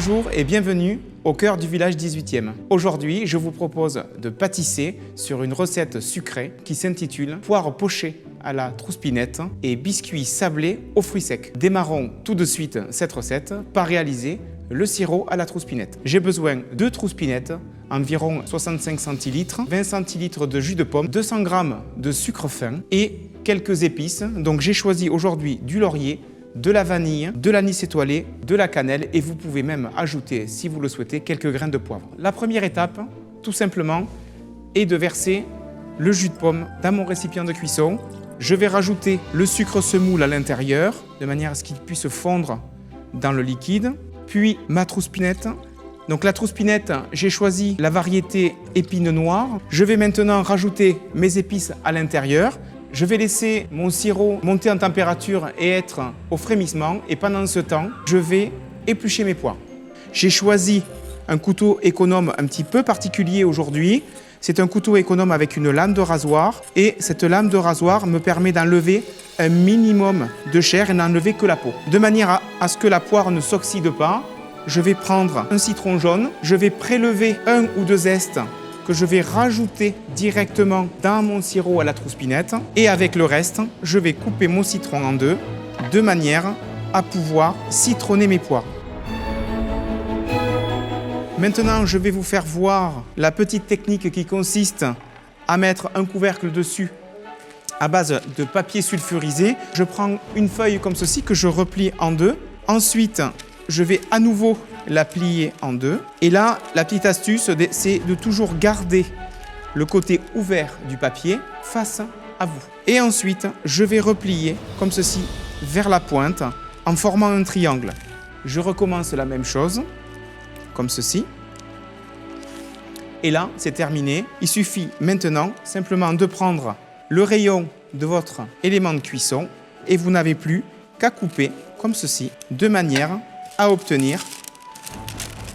Bonjour et bienvenue au cœur du village 18e. Aujourd'hui, je vous propose de pâtisser sur une recette sucrée qui s'intitule poire pochée à la trouspinette et biscuits sablés aux fruits secs. Démarrons tout de suite cette recette par réaliser le sirop à la trouspinette. J'ai besoin de trouspinettes, environ 65 centilitres, 20 centilitres de jus de pomme, 200 g de sucre fin et quelques épices. Donc j'ai choisi aujourd'hui du laurier, de la vanille, de l'anis étoilé, de la cannelle et vous pouvez même ajouter, si vous le souhaitez, quelques grains de poivre. La première étape, tout simplement, est de verser le jus de pomme dans mon récipient de cuisson. Je vais rajouter le sucre semoule à l'intérieur, de manière à ce qu'il puisse fondre dans le liquide. Puis ma trouspinette. Donc la trouspinette, j'ai choisi la variété épine noire. Je vais maintenant rajouter mes épices à l'intérieur. Je vais laisser mon sirop monter en température et être au frémissement. Et pendant ce temps, je vais éplucher mes poires. J'ai choisi un couteau économe un petit peu particulier aujourd'hui. C'est un couteau économe avec une lame de rasoir. Et cette lame de rasoir me permet d'enlever un minimum de chair et n'enlever que la peau. De manière à ce que la poire ne s'oxyde pas, je vais prendre un citron jaune. Je vais prélever un ou deux zestes que je vais rajouter directement dans mon sirop à la trouspinette. Et avec le reste, je vais couper mon citron en deux, de manière à pouvoir citronner mes poires. Maintenant, je vais vous faire voir la petite technique qui consiste à mettre un couvercle dessus à base de papier sulfurisé. Je prends une feuille comme ceci que je replie en deux. Ensuite, je vais à nouveau la plier en deux. Et là, la petite astuce, c'est de toujours garder le côté ouvert du papier face à vous. Et ensuite, je vais replier comme ceci vers la pointe en formant un triangle. Je recommence la même chose, comme ceci. Et là, c'est terminé. Il suffit maintenant simplement de prendre le rayon de votre élément de cuisson et vous n'avez plus qu'à couper comme ceci, de manière à obtenir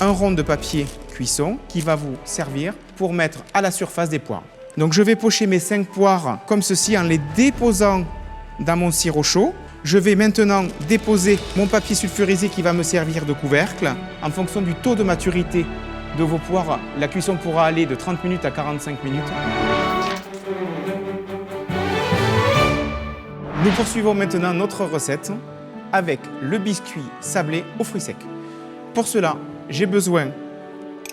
un rond de papier cuisson qui va vous servir pour mettre à la surface des poires. Donc je vais pocher mes 5 poires comme ceci en les déposant dans mon sirop chaud. Je vais maintenant déposer mon papier sulfurisé qui va me servir de couvercle. En fonction du taux de maturité de vos poires, la cuisson pourra aller de 30 minutes à 45 minutes. Nous poursuivons maintenant notre recette avec le biscuit sablé aux fruits secs. Pour cela, j'ai besoin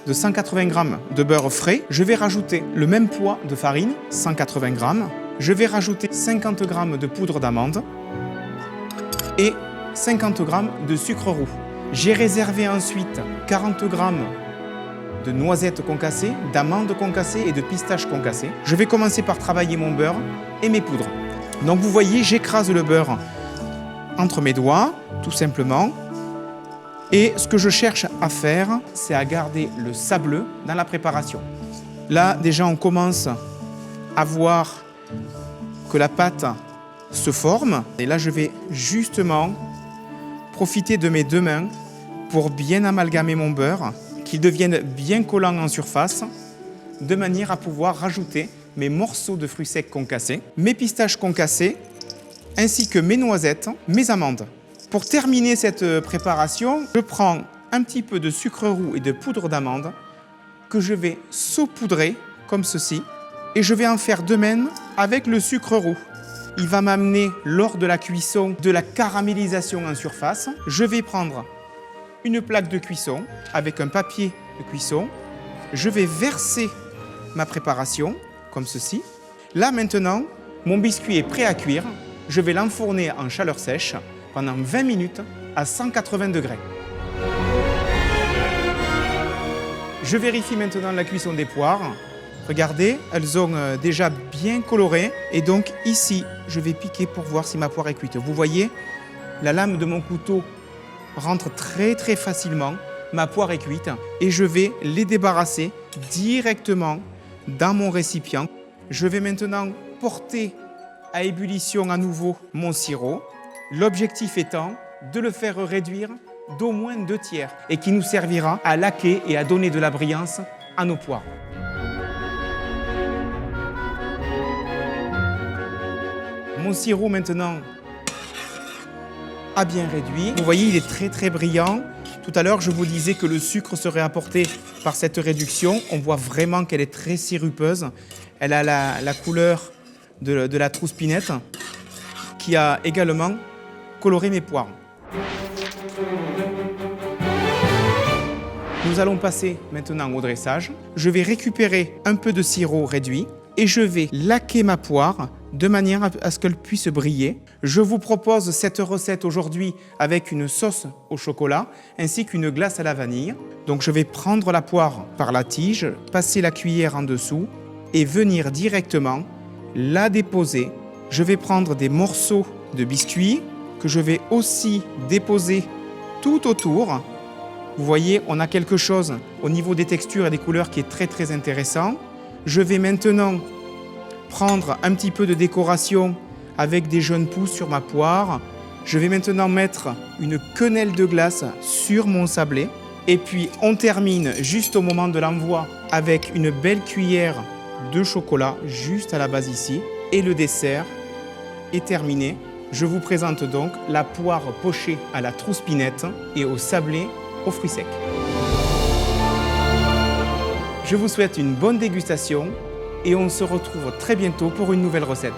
de 180 g de beurre frais. Je vais rajouter le même poids de farine, 180 g. Je vais rajouter 50 g de poudre d'amande et 50 g de sucre roux. J'ai réservé ensuite 40 g de noisettes concassées, d'amandes concassées et de pistaches concassées. Je vais commencer par travailler mon beurre et mes poudres. Donc vous voyez, j'écrase le beurre entre mes doigts, tout simplement. Et ce que je cherche à faire, c'est à garder le sableux dans la préparation. Là, déjà, on commence à voir que la pâte se forme. Et là, je vais justement profiter de mes deux mains pour bien amalgamer mon beurre, qu'il devienne bien collant en surface, de manière à pouvoir rajouter mes morceaux de fruits secs concassés, mes pistaches concassées, ainsi que mes noisettes, mes amandes. Pour terminer cette préparation, je prends un petit peu de sucre roux et de poudre d'amande que je vais saupoudrer comme ceci et je vais en faire de même avec le sucre roux. Il va m'amener lors de la cuisson de la caramélisation en surface. Je vais prendre une plaque de cuisson avec un papier de cuisson. Je vais verser ma préparation comme ceci. Là maintenant, mon biscuit est prêt à cuire. Je vais l'enfourner en chaleur sèche pendant 20 minutes à 180 degrés. Je vérifie maintenant la cuisson des poires. Regardez, elles ont déjà bien coloré. Et donc ici, je vais piquer pour voir si ma poire est cuite. Vous voyez, la lame de mon couteau rentre très facilement. Ma poire est cuite et je vais les débarrasser directement dans mon récipient. Je vais maintenant porter à ébullition à nouveau mon sirop. L'objectif étant de le faire réduire d'au moins 2/3 et qui nous servira à laquer et à donner de la brillance à nos poires. Mon sirop maintenant a bien réduit. Vous voyez, il est très brillant. Tout à l'heure, je vous disais que le sucre serait apporté par cette réduction. On voit vraiment qu'elle est très sirupeuse. Elle a la couleur de la trousse-pinette qui a également coloré mes poires. Nous allons passer maintenant au dressage. Je vais récupérer un peu de sirop réduit et je vais laquer ma poire de manière à ce qu'elle puisse briller. Je vous propose cette recette aujourd'hui avec une sauce au chocolat ainsi qu'une glace à la vanille. Donc je vais prendre la poire par la tige, passer la cuillère en dessous et venir directement la déposer. Je vais prendre des morceaux de biscuits que je vais aussi déposer tout autour. Vous voyez, on a quelque chose au niveau des textures et des couleurs qui est très très intéressant. Je vais maintenant prendre un petit peu de décoration avec des jeunes pousses sur ma poire. Je vais maintenant mettre une quenelle de glace sur mon sablé. Et puis on termine juste au moment de l'envoi avec une belle cuillère de chocolat juste à la base ici. Et le dessert est terminé. Je vous présente donc la poire pochée à la trousse-pinette et au sablé aux fruits secs. Je vous souhaite une bonne dégustation et on se retrouve très bientôt pour une nouvelle recette.